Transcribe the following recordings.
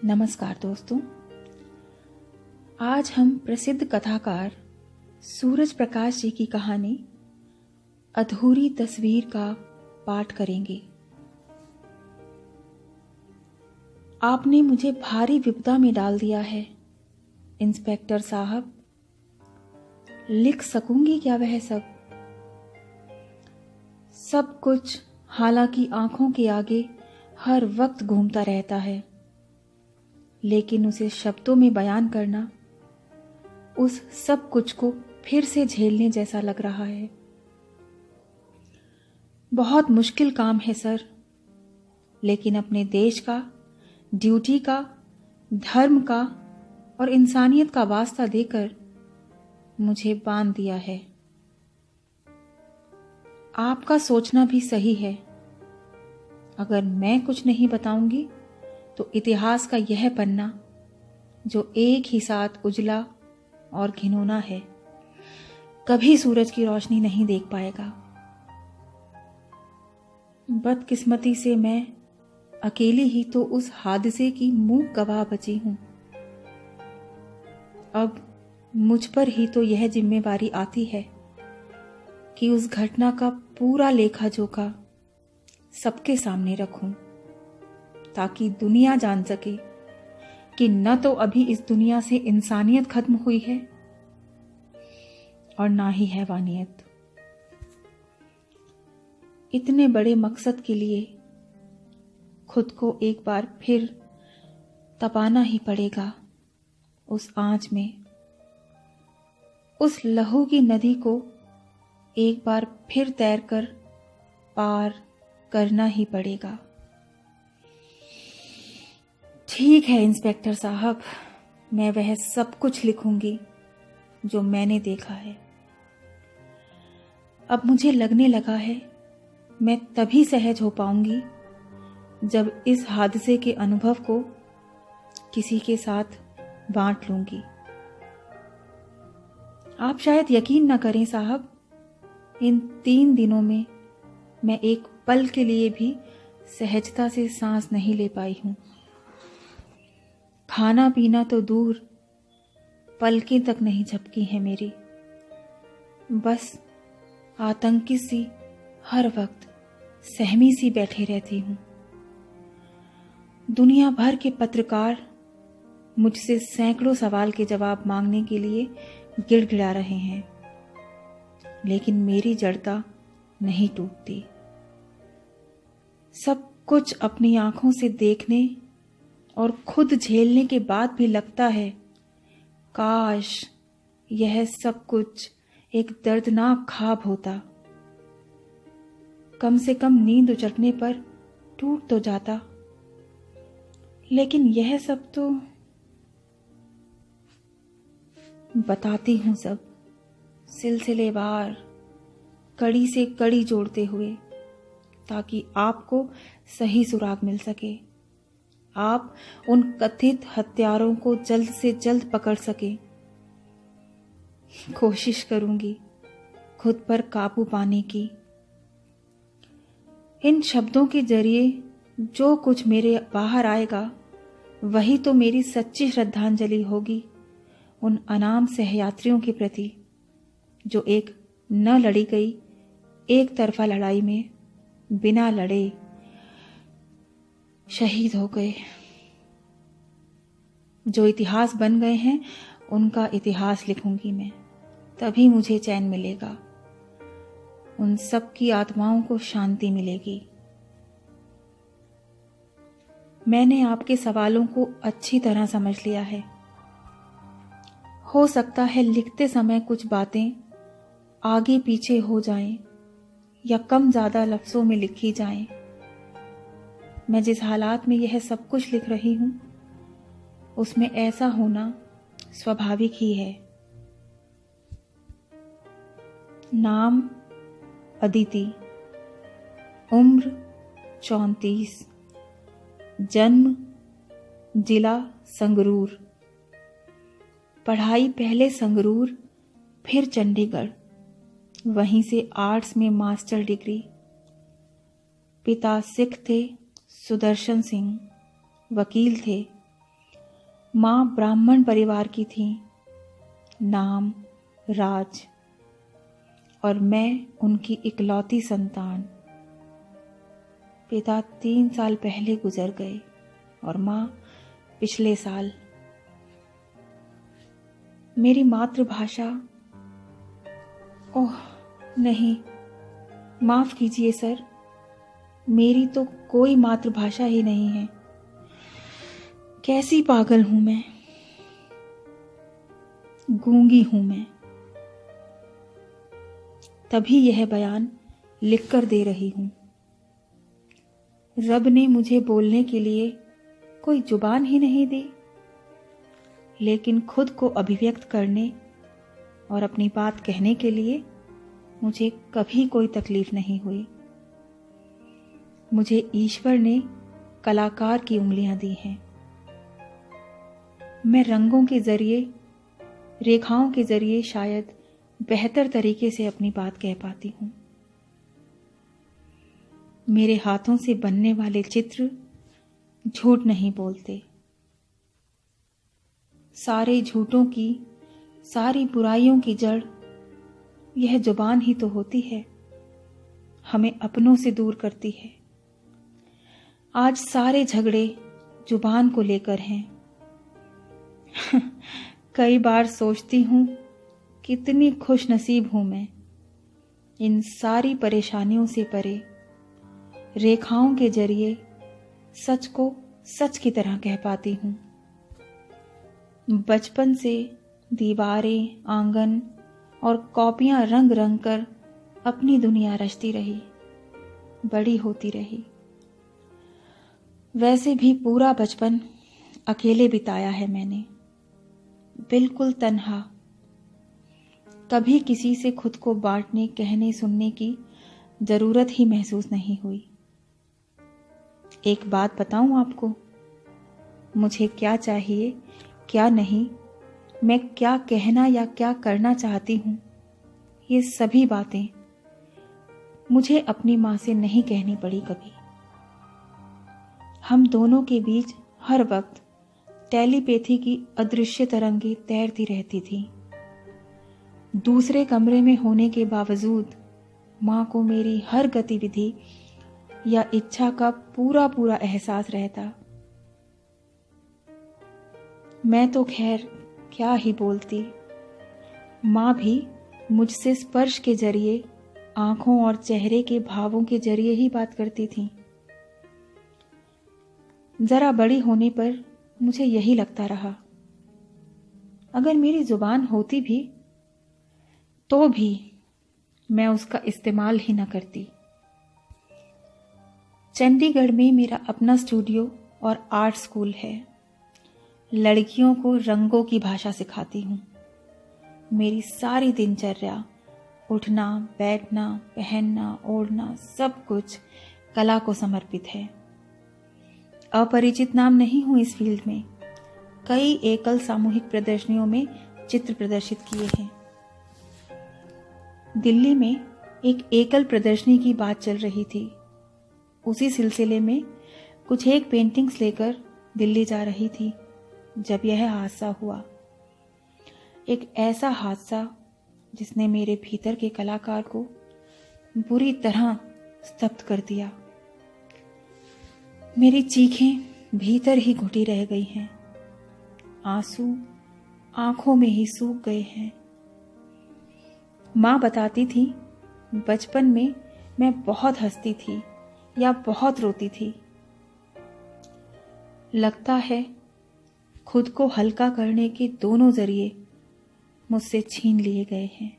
नमस्कार दोस्तों। आज हम प्रसिद्ध कथाकार सूरज प्रकाश जी की कहानी अधूरी तस्वीर का पाठ करेंगे। आपने मुझे भारी विपदा में डाल दिया है इंस्पेक्टर साहब। लिख सकूंगी क्या वह सब कुछ हालांकि आंखों के आगे हर वक्त घूमता रहता है, लेकिन उसे शब्दों में बयान करना उस सब कुछ को फिर से झेलने जैसा लग रहा है। बहुत मुश्किल काम है सर, लेकिन अपने देश का, ड्यूटी का, धर्म का और इंसानियत का वास्ता देकर मुझे बांध दिया है। आपका सोचना भी सही है। अगर मैं कुछ नहीं बताऊंगी तो इतिहास का यह पन्ना, जो एक ही साथ उजला और घिनौना है, कभी सूरज की रोशनी नहीं देख पाएगा। बदकिस्मती से मैं अकेली ही तो उस हादसे की मूक गवाह बची हूं। अब मुझ पर ही तो यह जिम्मेवारी आती है कि उस घटना का पूरा लेखा जोखा सबके सामने रखूं, ताकि दुनिया जान सके कि न तो अभी इस दुनिया से इंसानियत खत्म हुई है और ना ही हैवानियत। इतने बड़े मकसद के लिए खुद को एक बार फिर तपाना ही पड़ेगा उस आंच में। उस लहू की नदी को एक बार फिर तैरकर पार करना ही पड़ेगा। ठीक है इंस्पेक्टर साहब, मैं वह सब कुछ लिखूंगी जो मैंने देखा है। अब मुझे लगने लगा है मैं तभी सहज हो पाऊंगी जब इस हादसे के अनुभव को किसी के साथ बांट लूंगी। आप शायद यकीन न करें साहब, इन 3 दिनों में मैं एक पल के लिए भी सहजता से सांस नहीं ले पाई हूं। खाना पीना तो दूर, पलकें तक नहीं झपकी हैं मेरी। बस आतंकी सी हर वक्त सहमी सी बैठे रहती हूं। दुनिया भर के पत्रकार मुझसे सैकड़ों सवाल के जवाब मांगने के लिए गिड़गिड़ा रहे हैं, लेकिन मेरी जड़ता नहीं टूटती। सब कुछ अपनी आंखों से देखने और खुद झेलने के बाद भी लगता है काश यह सब कुछ एक दर्दनाक ख्वाब होता। कम से कम नींद उचटने पर टूट तो जाता, लेकिन यह सब तो बताती हूं सब सिलसिलेवार, कड़ी से कड़ी जोड़ते हुए, ताकि आपको सही सुराग मिल सके। आप उन कथित हत्यारों को जल्द से जल्द पकड़ सके। कोशिश करूंगी खुद पर काबू पाने की। इन शब्दों के जरिए जो कुछ मेरे बाहर आएगा वही तो मेरी सच्ची श्रद्धांजलि होगी उन अनाम सहयात्रियों के प्रति, जो एक न लड़ी गई एक तरफा लड़ाई में बिना लड़े शहीद हो गए। जो इतिहास बन गए हैं उनका इतिहास लिखूंगी मैं, तभी मुझे चैन मिलेगा। उन सब की आत्माओं को शांति मिलेगी। मैंने आपके सवालों को अच्छी तरह समझ लिया है। हो सकता है लिखते समय कुछ बातें आगे पीछे हो जाएं या कम ज्यादा लफ्जों में लिखी जाएं। मैं जिस हालात में यह सब कुछ लिख रही हूं उसमें ऐसा होना स्वाभाविक ही है। नाम अदिति, उम्र 34, जन्म जिला संगरूर, पढ़ाई पहले संगरूर फिर चंडीगढ़, वहीं से आर्ट्स में मास्टर डिग्री। पिता सिख थे, सुदर्शन सिंह वकील थे। माँ ब्राह्मण परिवार की थी, नाम राज, और मैं उनकी इकलौती संतान। पिता 3 साल पहले गुजर गए और माँ पिछले साल। मेरी मातृभाषा, ओह नहीं, माफ कीजिए सर, मेरी तो कोई मातृभाषा ही नहीं है। कैसी पागल हूं मैं, गूंगी हूं मैं। तभी यह बयान लिखकर दे रही हूं। रब ने मुझे बोलने के लिए कोई जुबान ही नहीं दी, लेकिन खुद को अभिव्यक्त करने और अपनी बात कहने के लिए मुझे कभी कोई तकलीफ नहीं हुई। मुझे ईश्वर ने कलाकार की उंगलियां दी हैं। मैं रंगों के जरिए, रेखाओं के जरिए शायद बेहतर तरीके से अपनी बात कह पाती हूं। मेरे हाथों से बनने वाले चित्र झूठ नहीं बोलते। सारे झूठों की, सारी बुराइयों की जड़ यह जुबान ही तो होती है, हमें अपनों से दूर करती है। आज सारे झगड़े जुबान को लेकर हैं। कई बार सोचती हूं कितनी खुश नसीब हूं मैं, इन सारी परेशानियों से परे रेखाओं के जरिए सच को सच की तरह कह पाती हूं। बचपन से दीवारें, आंगन और कॉपियां रंग रंग कर अपनी दुनिया रचती रही, बड़ी होती रही। वैसे भी पूरा बचपन अकेले बिताया है मैंने, बिल्कुल तन्हा। कभी किसी से खुद को बांटने, कहने, सुनने की जरूरत ही महसूस नहीं हुई। एक बात बताऊं आपको, मुझे क्या चाहिए, क्या नहीं, मैं क्या कहना या क्या करना चाहती हूं, ये सभी बातें मुझे अपनी मां से नहीं कहनी पड़ी कभी। हम दोनों के बीच हर वक्त टेलीपैथी की अदृश्य तरंगें तैरती रहती थी। दूसरे कमरे में होने के बावजूद मां को मेरी हर गतिविधि या इच्छा का पूरा पूरा एहसास रहता। मैं तो खैर क्या ही बोलती, मां भी मुझसे स्पर्श के जरिए, आंखों और चेहरे के भावों के जरिए ही बात करती थी। जरा बड़ी होने पर मुझे यही लगता रहा, अगर मेरी जुबान होती भी तो भी मैं उसका इस्तेमाल ही न करती। चंडीगढ़ में मेरा अपना स्टूडियो और आर्ट स्कूल है। लड़कियों को रंगों की भाषा सिखाती हूँ। मेरी सारी दिनचर्या, उठना, बैठना, पहनना, ओढ़ना, सब कुछ कला को समर्पित है। अपरिचित नाम नहीं हूं इस फील्ड में। कई एकल सामूहिक प्रदर्शनियों में चित्र प्रदर्शित किए हैं। दिल्ली में एक एकल प्रदर्शनी की बात चल रही थी। उसी सिलसिले में कुछ एक पेंटिंग्स लेकर दिल्ली जा रही थी जब यह हादसा हुआ। एक ऐसा हादसा जिसने मेरे भीतर के कलाकार को बुरी तरह स्तब्ध कर दिया। मेरी चीखें भीतर ही घुटी रह गई हैं। आंसू आंखों में ही सूख गए हैं। माँ बताती थी, बचपन में मैं बहुत हंसती थी या बहुत रोती थी। लगता है खुद को हल्का करने के दोनों जरिए मुझसे छीन लिए गए हैं।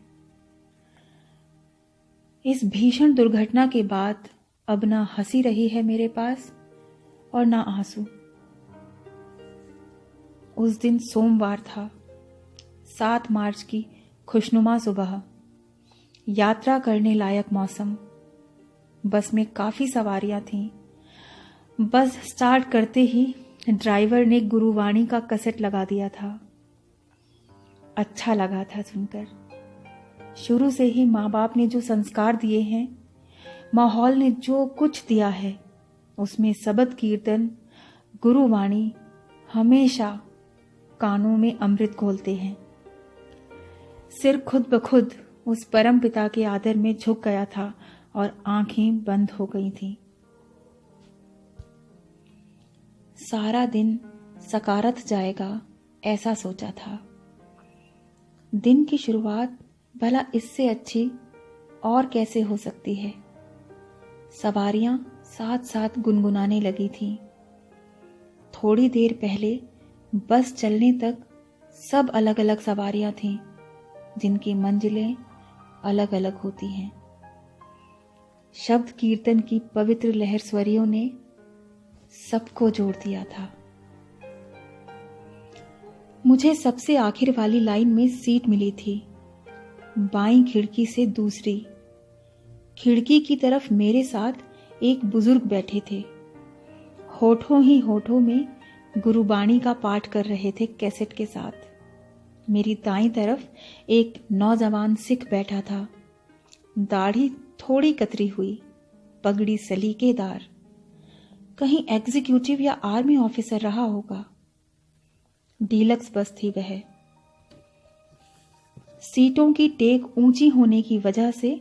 इस भीषण दुर्घटना के बाद अब ना हंसी रही है मेरे पास और ना आंसू। उस दिन सोमवार था, 7 मार्च की खुशनुमा सुबह, यात्रा करने लायक मौसम। बस में काफी सवारियां थीं। बस स्टार्ट करते ही ड्राइवर ने गुरुवाणी का कैसेट लगा दिया था। अच्छा लगा था सुनकर। शुरू से ही माँ बाप ने जो संस्कार दिए हैं, माहौल ने जो कुछ दिया है, उसमें सबद कीर्तन, गुरुवाणी हमेशा कानों में अमृत घोलते हैं। सिर खुद ब खुद उस परम पिता के आदर में झुक गया था और आंखें बंद हो गई थीं। सारा दिन सकारत जाएगा ऐसा सोचा था। दिन की शुरुआत भला इससे अच्छी और कैसे हो सकती है। सवारियां साथ साथ गुनगुनाने लगी थीं। थोड़ी देर पहले बस चलने तक सब अलग अलग सवारियां थीं, जिनकी मंजिलें अलग अलग होती हैं। शब्द कीर्तन की पवित्र लहर स्वरियों ने सबको जोड़ दिया था। मुझे सबसे आखिर वाली लाइन में सीट मिली थी, बाईं खिड़की से दूसरी। खिड़की की तरफ मेरे साथ एक बुजुर्ग बैठे थे। होठों ही होठों में गुरुबाणी का पाठ कर रहे थे कैसेट के साथ। मेरी दाईं तरफ एक नौजवान सिख बैठा था। दाढ़ी थोड़ी कतरी हुई, पगड़ी सलीकेदार। कहीं एग्जीक्यूटिव या आर्मी ऑफिसर रहा होगा। डीलक्स बस थी वह। सीटों की टेक ऊंची होने की वजह से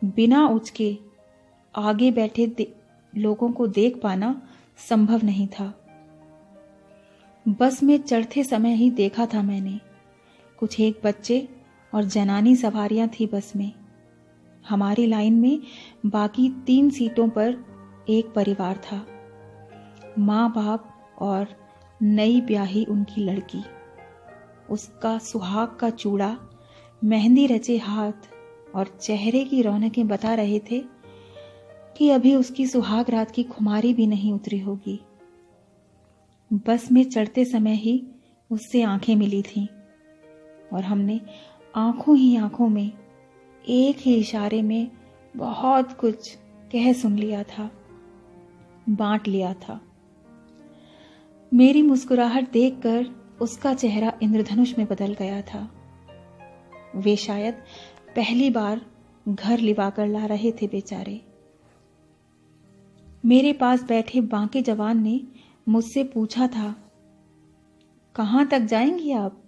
बिना उचके आगे बैठे लोगों को देख पाना संभव नहीं था। बस में चढ़ते समय ही देखा था मैंने। कुछ एक बच्चे और जनानी सवारियां थी बस में। हमारी लाइन में बाकी 3 सीटों पर एक परिवार था, माँ बाप और नई ब्याही उनकी लड़की। उसका सुहाग का चूड़ा, मेहंदी रचे हाथ और चेहरे की रौनकें बता रहे थे कि अभी उसकी सुहाग रात की खुमारी भी नहीं उतरी होगी। बस में चढ़ते समय ही उससे आंखें मिली थीं और हमने आंखों ही आंखों में एक ही इशारे में बहुत कुछ कह सुन लिया था, बांट लिया था। मेरी मुस्कुराहट देखकर उसका चेहरा इंद्रधनुष में बदल गया था। वे शायद पहली बार घर लिवाकर ला रहे थे बेचारे। मेरे पास बैठे बांके जवान ने मुझसे पूछा था, कहां तक जाएंगी आप?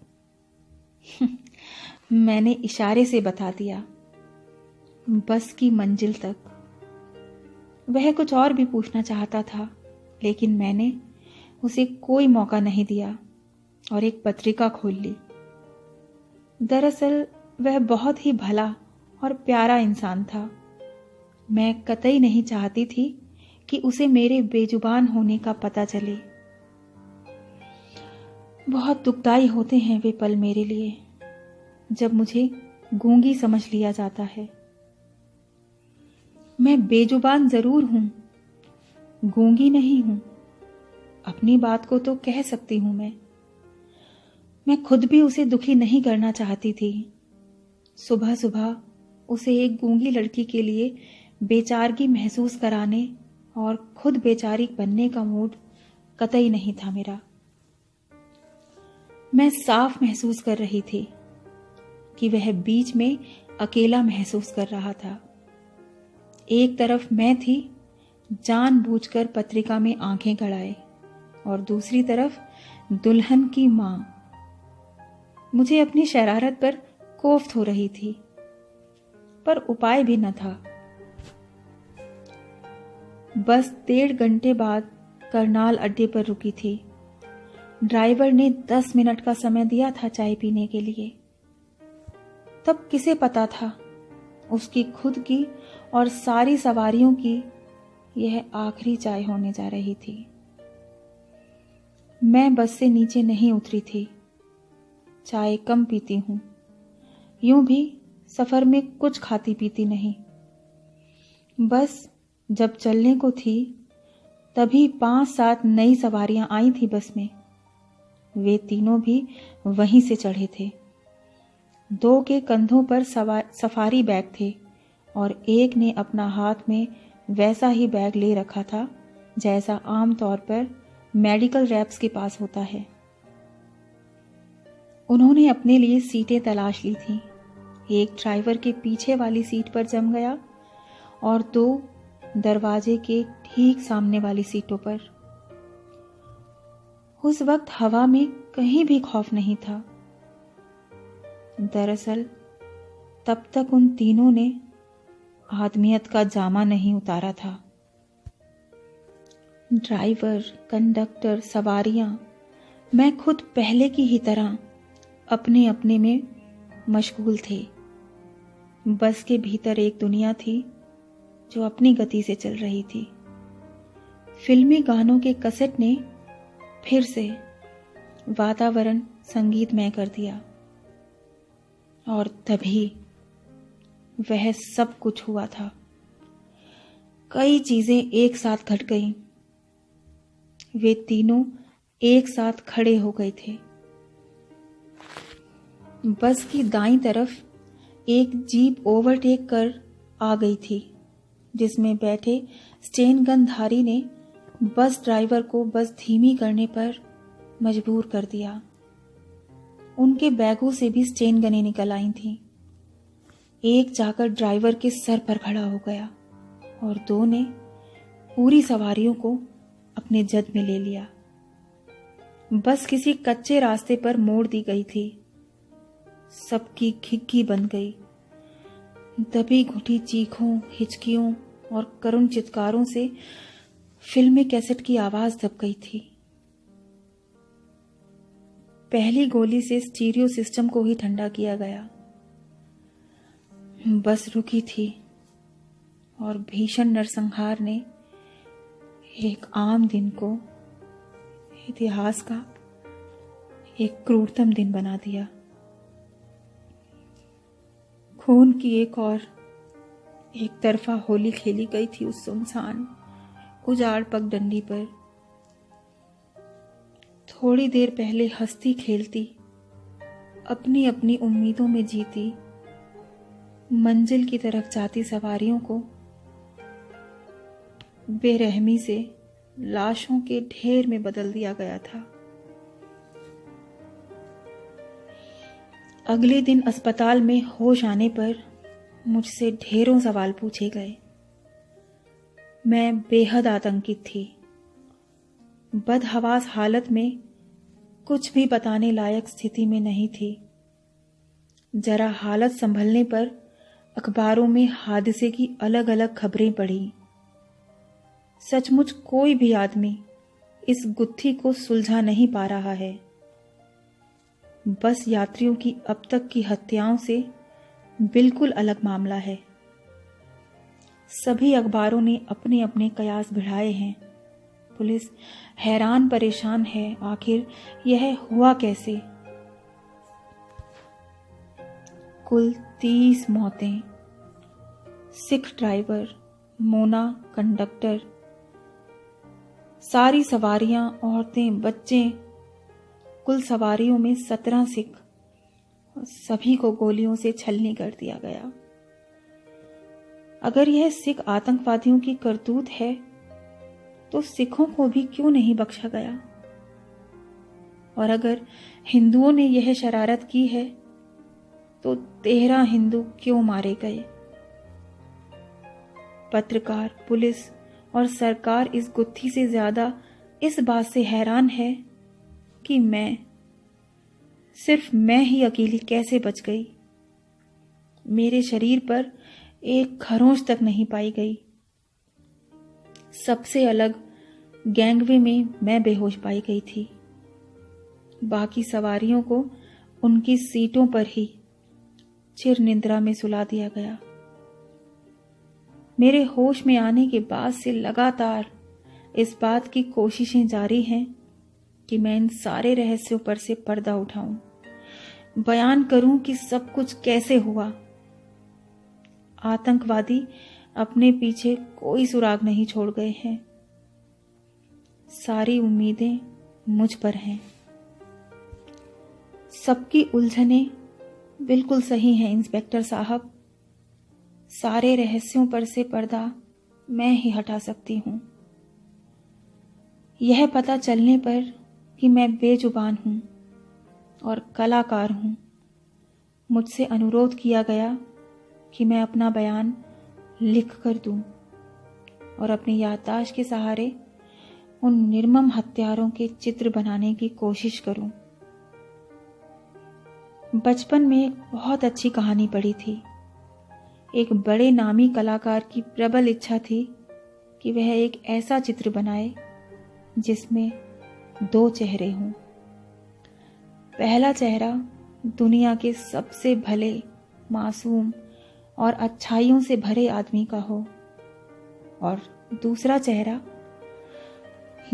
मैंने इशारे से बता दिया, बस की मंजिल तक। वह कुछ और भी पूछना चाहता था, लेकिन मैंने उसे कोई मौका नहीं दिया और एक पत्रिका खोल ली। दरअसल वह बहुत ही भला और प्यारा इंसान था। मैं कतई नहीं चाहती थी कि उसे मेरे बेजुबान होने का पता चले। बहुत दुखदाई होते हैं वे पल मेरे लिए, जब मुझे गूंगी समझ लिया जाता है। मैं बेजुबान जरूर हूं, गूंगी नहीं हूं। अपनी बात को तो कह सकती हूं मैं खुद भी उसे दुखी नहीं करना चाहती थी। सुबह सुबह उसे एक गूंगी लड़की के लिए बेचारगी महसूस कराने और खुद बेचारी बनने का मूड कतई नहीं था मेरा। मैं साफ महसूस कर रही थी कि वह बीच में अकेला महसूस कर रहा था। एक तरफ मैं थी जानबूझकर पत्रिका में आंखें गड़ाए और दूसरी तरफ दुल्हन की मां। मुझे अपनी शरारत पर कोफ्त हो रही थी, पर उपाय भी न था। बस 1.5 घंटे बाद करनाल अड्डे पर रुकी थी। ड्राइवर ने 10 मिनट का समय दिया था चाय पीने के लिए। तब किसे पता था उसकी खुद की और सारी सवारियों की यह आखिरी चाय होने जा रही थी। मैं बस से नीचे नहीं उतरी थी। चाय कम पीती हूं, यूं भी सफर में कुछ खाती पीती नहीं। बस जब चलने को थी तभी 5-7 नई सवारियां आई थी बस में। वे तीनों भी वहीं से चढ़े थे। 2 के कंधों पर सफारी बैग थे और एक ने अपना हाथ में वैसा ही बैग ले रखा था जैसा आमतौर पर मेडिकल रैप्स के पास होता है। उन्होंने अपने लिए सीटें तलाश ली थीं। एक ड्राइवर के पीछे वाली सीट पर जम गया और 2 दरवाजे के ठीक सामने वाली सीटों पर। उस वक्त हवा में कहीं भी खौफ नहीं था। दरअसल तब तक उन तीनों ने आदमियत का जामा नहीं उतारा था। ड्राइवर, कंडक्टर, सवारियां, मैं खुद पहले की ही तरह अपने अपने में मशगूल थे। बस के भीतर एक दुनिया थी जो अपनी गति से चल रही थी। फिल्मी गानों के कैसेट ने फिर से वातावरण संगीतमय कर दिया और तभी वह सब कुछ हुआ था। कई चीजें एक साथ घट गईं। वे तीनों एक साथ खड़े हो गए थे। बस की दाईं तरफ एक जीप ओवरटेक कर आ गई थी, जिसमें बैठे स्टेन गनधारी ने बस ड्राइवर को बस धीमी करने पर मजबूर कर दिया। उनके बैगों से भी स्टेन गनें निकल आई थीं। एक जाकर ड्राइवर के सर पर खड़ा हो गया और दो ने पूरी सवारियों को अपने जद में ले लिया। बस किसी कच्चे रास्ते पर मोड़ दी गई थी। सबकी खिग्गी बन गई। दबी घुटी चीखों, हिचकियों और करुण चित्कारों से फिल्मी कैसेट की आवाज दब गई थी। पहली गोली से स्टीरियो सिस्टम को ही ठंडा किया गया। बस रुकी थी और भीषण नरसंहार ने एक आम दिन को इतिहास का एक क्रूरतम दिन बना दिया। खून की एक तरफा होली खेली गई थी उस सुनसान उजाड़ पगडंडी पर। थोड़ी देर पहले हंसती खेलती, अपनी अपनी उम्मीदों में जीती, मंजिल की तरफ जाती सवारियों को बेरहमी से लाशों के ढेर में बदल दिया गया था। अगले दिन अस्पताल में होश आने पर मुझसे ढेरों सवाल पूछे गए। मैं बेहद आतंकित थी। बदहवास हालत में कुछ भी बताने लायक स्थिति में नहीं थी। जरा हालत संभलने पर अखबारों में हादसे की अलग अलग खबरें पढ़ी। सचमुच कोई भी आदमी इस गुत्थी को सुलझा नहीं पा रहा है। बस यात्रियों की अब तक की हत्याओं से बिल्कुल अलग मामला है। सभी अखबारों ने अपने अपने कयास बढ़ाए हैं। पुलिस हैरान परेशान है, आखिर यह हुआ कैसे। कुल 30 मौतें। सिख ड्राइवर, मोना कंडक्टर, सारी सवारियां, औरतें, बच्चे, कुल सवारियों में 17 सिख, सभी को गोलियों से छलनी कर दिया गया। अगर यह सिख आतंकवादियों की करतूत है तो सिखों को भी क्यों नहीं बख्शा गया? और अगर हिंदुओं ने यह शरारत की है तो 13 हिंदू क्यों मारे गए? पत्रकार, पुलिस और सरकार इस गुत्थी से ज्यादा इस बात से हैरान है कि सिर्फ मैं ही अकेली कैसे बच गई। मेरे शरीर पर एक खरोंच तक नहीं पाई गई। सबसे अलग गैंगवे में मैं बेहोश पाई गई थी। बाकी सवारियों को उनकी सीटों पर ही चिर निद्रा में सुला दिया गया। मेरे होश में आने के बाद से लगातार इस बात की कोशिशें जारी हैं कि मैं इन सारे रहस्यों पर से पर्दा उठाऊं, बयान करूं कि सब कुछ कैसे हुआ। आतंकवादी अपने पीछे कोई सुराग नहीं छोड़ गए हैं। सारी उम्मीदें मुझ पर हैं। सबकी उलझनें बिल्कुल सही हैं इंस्पेक्टर साहब। सारे रहस्यों पर से पर्दा मैं ही हटा सकती हूं। यह पता चलने पर कि मैं बेजुबान हूं और कलाकार हूं, मुझसे अनुरोध किया गया कि मैं अपना बयान लिख कर दूं और अपनी याददाश्त के सहारे उन निर्मम हत्यारों के चित्र बनाने की कोशिश करूं। बचपन में एक बहुत अच्छी कहानी पढ़ी थी। एक बड़े नामी कलाकार की प्रबल इच्छा थी कि वह एक ऐसा चित्र बनाए जिसमें दो चेहरे हों। पहला चेहरा दुनिया के सबसे भले, मासूम और अच्छाइयों से भरे आदमी का हो, और दूसरा चेहरा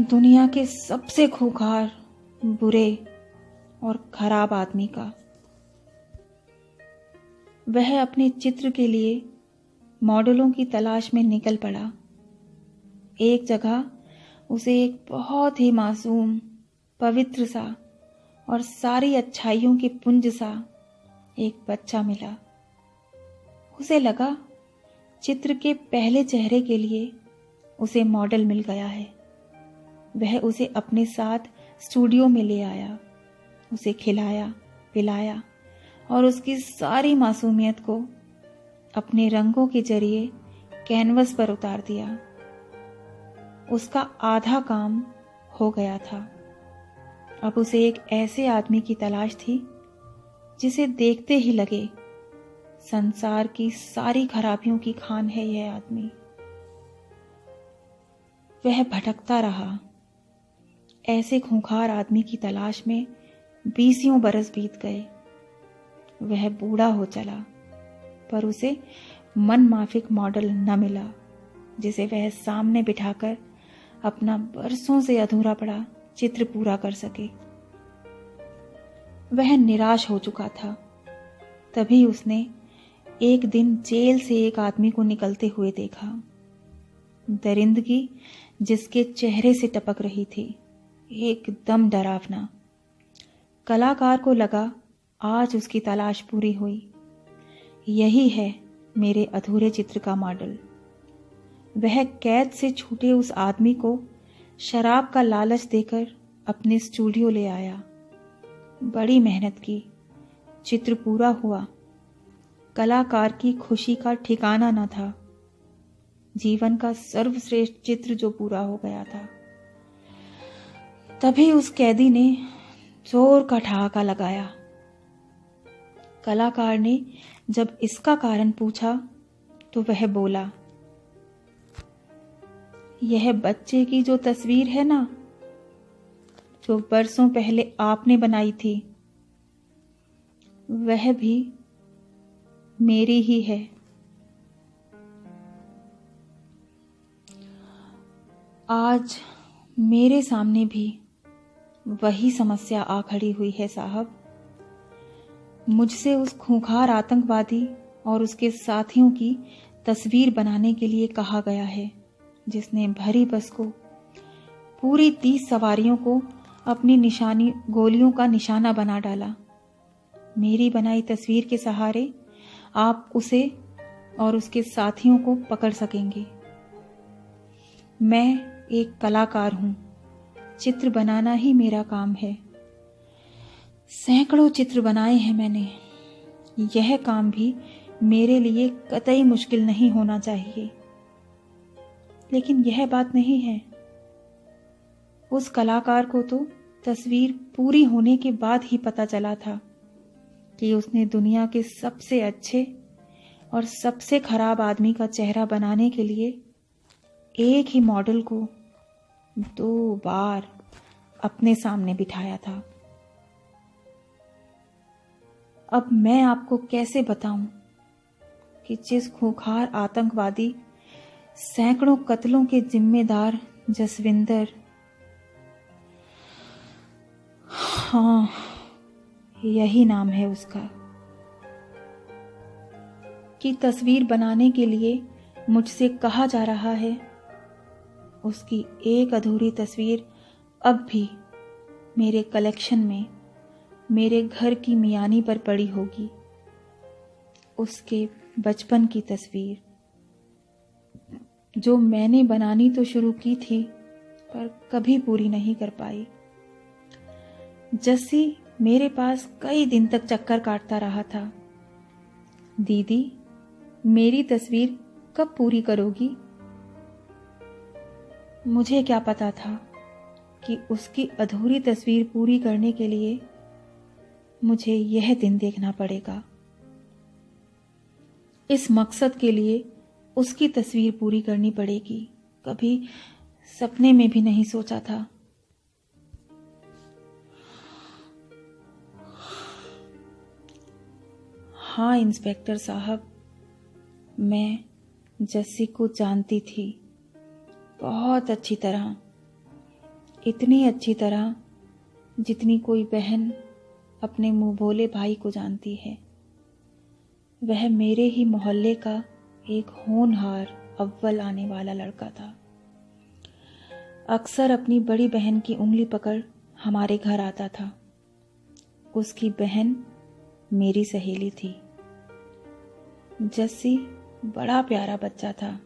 दुनिया के सबसे खूंखार, बुरे और खराब आदमी का। वह अपने चित्र के लिए मॉडलों की तलाश में निकल पड़ा। एक जगह उसे एक बहुत ही मासूम, पवित्र सा और सारी अच्छाइयों के पुंज सा एक बच्चा मिला। उसे लगा चित्र के पहले चेहरे के लिए उसे मॉडल मिल गया है। वह उसे अपने साथ स्टूडियो में ले आया, उसे खिलाया, पिलाया और उसकी सारी मासूमियत को अपने रंगों के जरिए कैनवस पर उतार दिया। उसका आधा काम हो गया था। अब उसे एक ऐसे आदमी की तलाश थी जिसे देखते ही लगे संसार की सारी खराबियों की खान है यह आदमी। वह भटकता रहा। ऐसे खूंखार आदमी की तलाश में 20 बरस बीत गए। वह बूढ़ा हो चला, पर उसे मन माफिक मॉडल न मिला जिसे वह सामने बिठाकर अपना बरसों से अधूरा पड़ा चित्र पूरा कर सके। वह निराश हो चुका था। तभी उसने एक दिन जेल से एक आदमी को निकलते हुए देखा। दरिंदगी जिसके चेहरे से टपक रही थी, एकदम डरावना। कलाकार को लगा आज उसकी तलाश पूरी हुई। यही है मेरे अधूरे चित्र का मॉडल। वह कैद से छूटे उस आदमी को शराब का लालच देकर अपने स्टूडियो ले आया। बड़ी मेहनत की, चित्र पूरा हुआ। कलाकार की खुशी का ठिकाना न था। जीवन का सर्वश्रेष्ठ चित्र जो पूरा हो गया था। तभी उस कैदी ने जोर का ठहाका लगाया। कलाकार ने जब इसका कारण पूछा तो वह बोला, यह बच्चे की जो तस्वीर है ना, जो बरसों पहले आपने बनाई थी, वह भी मेरी ही है। आज मेरे सामने भी वही समस्या आ खड़ी हुई है साहब। मुझसे उस खूंखार आतंकवादी और उसके साथियों की तस्वीर बनाने के लिए कहा गया है, जिसने भरी बस को, पूरी 30 सवारियों को अपनी निशानी गोलियों का निशाना बना डाला। मेरी बनाई तस्वीर के सहारे आप उसे और उसके साथियों को पकड़ सकेंगे। मैं एक कलाकार हूं, चित्र बनाना ही मेरा काम है। सैकड़ों चित्र बनाए हैं मैंने। यह काम भी मेरे लिए कतई मुश्किल नहीं होना चाहिए। लेकिन यह बात नहीं है। उस कलाकार को तो तस्वीर पूरी होने के बाद ही पता चला था कि उसने दुनिया के सबसे अच्छे और सबसे खराब आदमी का चेहरा बनाने के लिए एक ही मॉडल को 2 बार अपने सामने बिठाया था। अब मैं आपको कैसे बताऊं कि जिस खूंखार आतंकवादी, सैकड़ों कत्लों के जिम्मेदार जसविंदर, हाँ यही नाम है उसका, की तस्वीर बनाने के लिए मुझसे कहा जा रहा है, उसकी एक अधूरी तस्वीर अब भी मेरे कलेक्शन में मेरे घर की मियानी पर पड़ी होगी। उसके बचपन की तस्वीर जो मैंने बनानी तो शुरू की थी पर कभी पूरी नहीं कर पाई। जस्सी मेरे पास कई दिन तक चक्कर काटता रहा था। दीदी, मेरी तस्वीर कब पूरी करोगी? मुझे क्या पता था कि उसकी अधूरी तस्वीर पूरी करने के लिए मुझे यह दिन देखना पड़ेगा। इस मकसद के लिए उसकी तस्वीर पूरी करनी पड़ेगी। कभी सपने में भी नहीं सोचा था। हाँ इंस्पेक्टर साहब, मैं जस्सी को जानती थी, बहुत अच्छी तरह, इतनी अच्छी तरह जितनी कोई बहन अपने मुंह भोले भाई को जानती है। वह मेरे ही मोहल्ले का एक होनहार अव्वल आने वाला लड़का था। अक्सर अपनी बड़ी बहन की उंगली पकड़ हमारे घर आता था। उसकी बहन मेरी सहेली थी। जस्सी बड़ा प्यारा बच्चा था,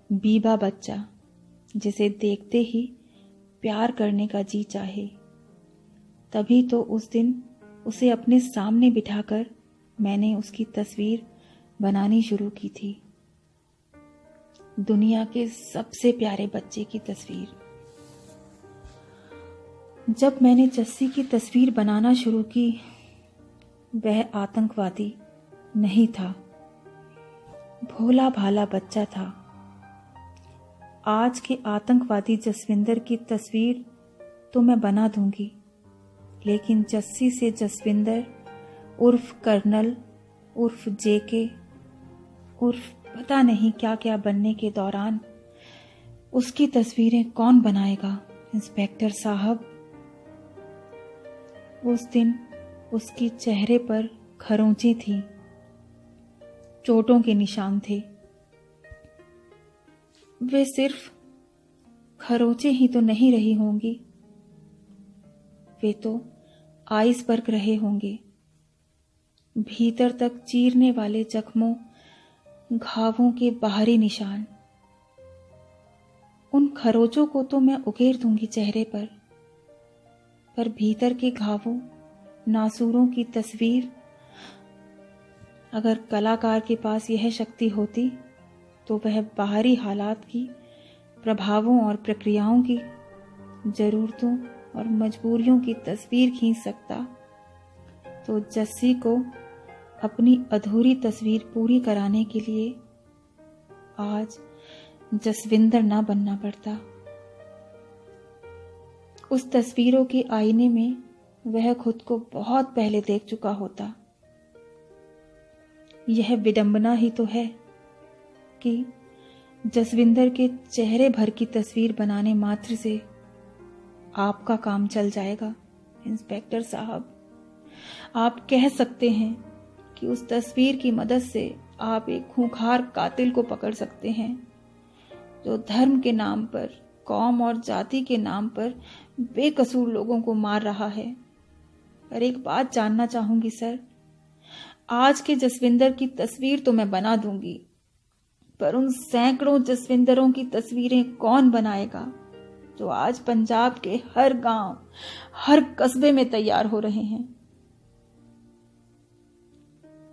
बीबा बच्चा, जिसे देखते ही प्यार करने का जी चाहे। तभी तो उस दिन उसे अपने सामने बिठाकर मैंने उसकी तस्वीर बनानी शुरू की थी। दुनिया के सबसे प्यारे बच्चे की तस्वीर। जब मैंने जस्सी की तस्वीर बनाना शुरू की, वह आतंकवादी नहीं था, भोला भाला बच्चा था। आज के आतंकवादी जसविंदर की तस्वीर तो मैं बना दूंगी, लेकिन जस्सी से जसविंदर उर्फ कर्नल उर्फ जेके उर्फ पता नहीं क्या क्या बनने के दौरान उसकी तस्वीरें कौन बनाएगा इंस्पेक्टर साहब। उस दिन उसकी चेहरे पर खरोंचें थीं, चोटों के निशान थे। वे सिर्फ खरोंचें ही तो नहीं रही होंगी, वे तो आइसबर्ग रहे होंगे, भीतर तक चीरने वाले जख्मों, घावों के बाहरी निशान। उन खरोंचों को तो मैं उकेर दूंगी चेहरे पर भीतर के घावों, नासूरों की तस्वीर। अगर कलाकार के पास यह शक्ति होती तो वह बाहरी हालात की, प्रभावों और प्रक्रियाओं की, जरूरतों और मजबूरियों की तस्वीर खींच सकता। तो जस्सी को अपनी अधूरी तस्वीर पूरी कराने के लिए आज जसविंदर ना बनना पड़ता। उस तस्वीरों के आईने में वह खुद को बहुत पहले देख चुका होता। यह विडंबना ही तो है कि जसविंदर के चेहरे भर की तस्वीर बनाने मात्र से आपका काम चल जाएगा इंस्पेक्टर साहब। आप कह सकते हैं कि उस तस्वीर की मदद से आप एक खूंखार कातिल को पकड़ सकते हैं, जो धर्म के नाम पर, कौम और जाति के नाम पर बेकसूर लोगों को मार रहा है। पर एक बात जानना चाहूंगी सर, आज के जसविंदर की तस्वीर तो मैं बना दूंगी, पर उन सैकड़ों जसविंदरों की तस्वीरें कौन बनाएगा जो आज पंजाब के हर गांव, हर कस्बे में तैयार हो रहे हैं।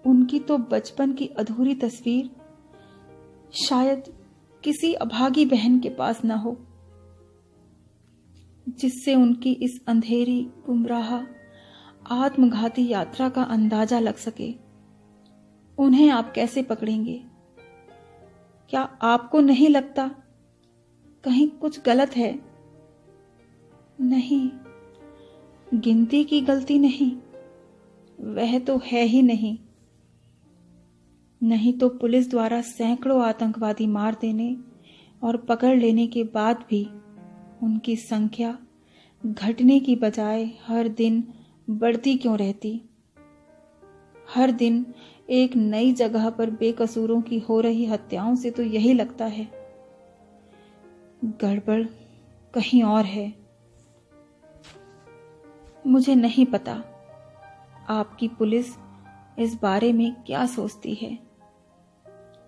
उनकी तो बचपन की अधूरी तस्वीर शायद किसी अभागी बहन के पास न हो, जिससे उनकी इस अंधेरी, गुमराह, आत्मघाती यात्रा का अंदाजा लग सके। उन्हें आप कैसे पकड़ेंगे? क्या आपको नहीं लगता कहीं कुछ गलत है? नहीं, गिनती की गलती नहीं, वह तो है ही नहीं। नहीं तो पुलिस द्वारा सैकड़ों आतंकवादी मार देने और पकड़ लेने के बाद भी उनकी संख्या घटने की बजाय हर दिन बढ़ती क्यों रहती? हर दिन एक नई जगह पर बेकसूरों की हो रही हत्याओं से तो यही लगता है गड़बड़ कहीं और है। मुझे नहीं पता आपकी पुलिस इस बारे में क्या सोचती है,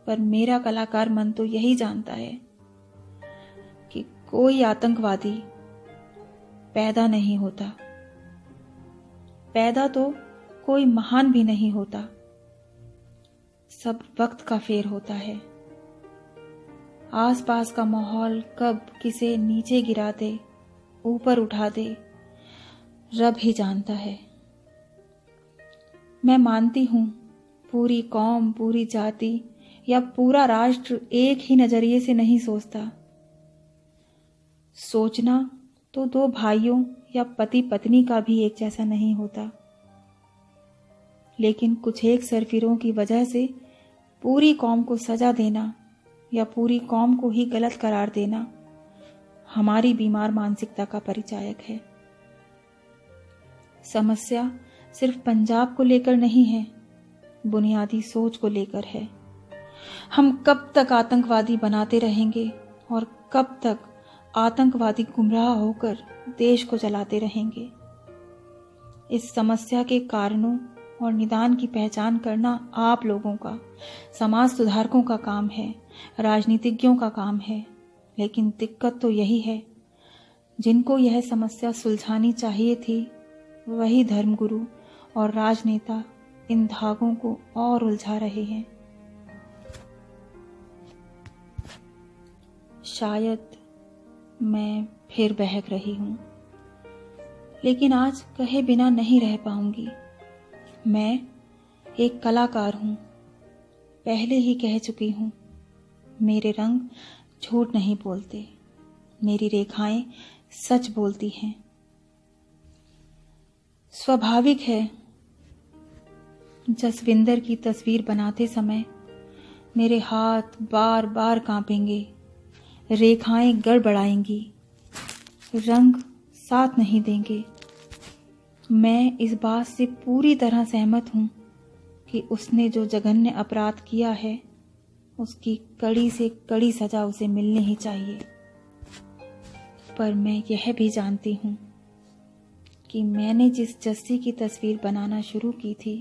पर मेरा कलाकार मन तो यही जानता है कि कोई आतंकवादी पैदा नहीं होता, पैदा तो कोई महान भी नहीं होता, सब वक्त का फेर होता है। आसपास का माहौल कब किसे नीचे गिरा दे, ऊपर उठा दे, रब ही जानता है। मैं मानती हूं पूरी कौम, पूरी जाति या पूरा राष्ट्र एक ही नजरिए से नहीं सोचता। सोचना तो दो भाइयों या पति पत्नी का भी एक जैसा नहीं होता, लेकिन कुछ एक सरफिरों की वजह से पूरी कौम को सजा देना या पूरी कौम को ही गलत करार देना हमारी बीमार मानसिकता का परिचायक है। समस्या सिर्फ पंजाब को लेकर नहीं है, बुनियादी सोच को लेकर है। हम कब तक आतंकवादी बनाते रहेंगे और कब तक आतंकवादी गुमराह होकर देश को जलाते रहेंगे? इस समस्या के कारणों और निदान की पहचान करना आप लोगों का, समाज सुधारकों का काम है, राजनीतिज्ञों का काम है। लेकिन दिक्कत तो यही है, जिनको यह समस्या सुलझानी चाहिए थी वही धर्मगुरु और राजनेता इन धागों को और उलझा रहे हैं। शायद मैं फिर बहक रही हूं, लेकिन आज कहे बिना नहीं रह पाऊंगी। मैं एक कलाकार हूं, पहले ही कह चुकी हूं। मेरे रंग झूठ नहीं बोलते, मेरी रेखाएं सच बोलती हैं। स्वाभाविक है, जसविंदर की तस्वीर बनाते समय मेरे हाथ बार बार कांपेंगे, रेखाएं गड़बड़ाएंगी, रंग साथ नहीं देंगे। मैं इस बात से पूरी तरह सहमत हूं कि उसने जो जघन्य अपराध किया है उसकी कड़ी से कड़ी सजा उसे मिलनी ही चाहिए। पर मैं यह भी जानती हूं कि मैंने जिस जस्सी की तस्वीर बनाना शुरू की थी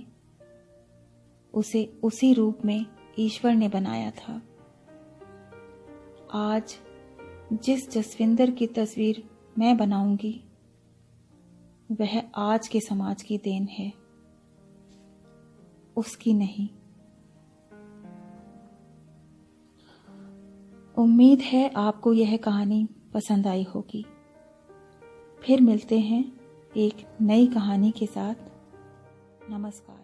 उसे उसी रूप में ईश्वर ने बनाया था। आज जिस जसविंदर की तस्वीर मैं बनाऊंगी वह आज के समाज की देन है, उसकी नहीं। उम्मीद है आपको यह कहानी पसंद आई होगी। फिर मिलते हैं एक नई कहानी के साथ। नमस्कार।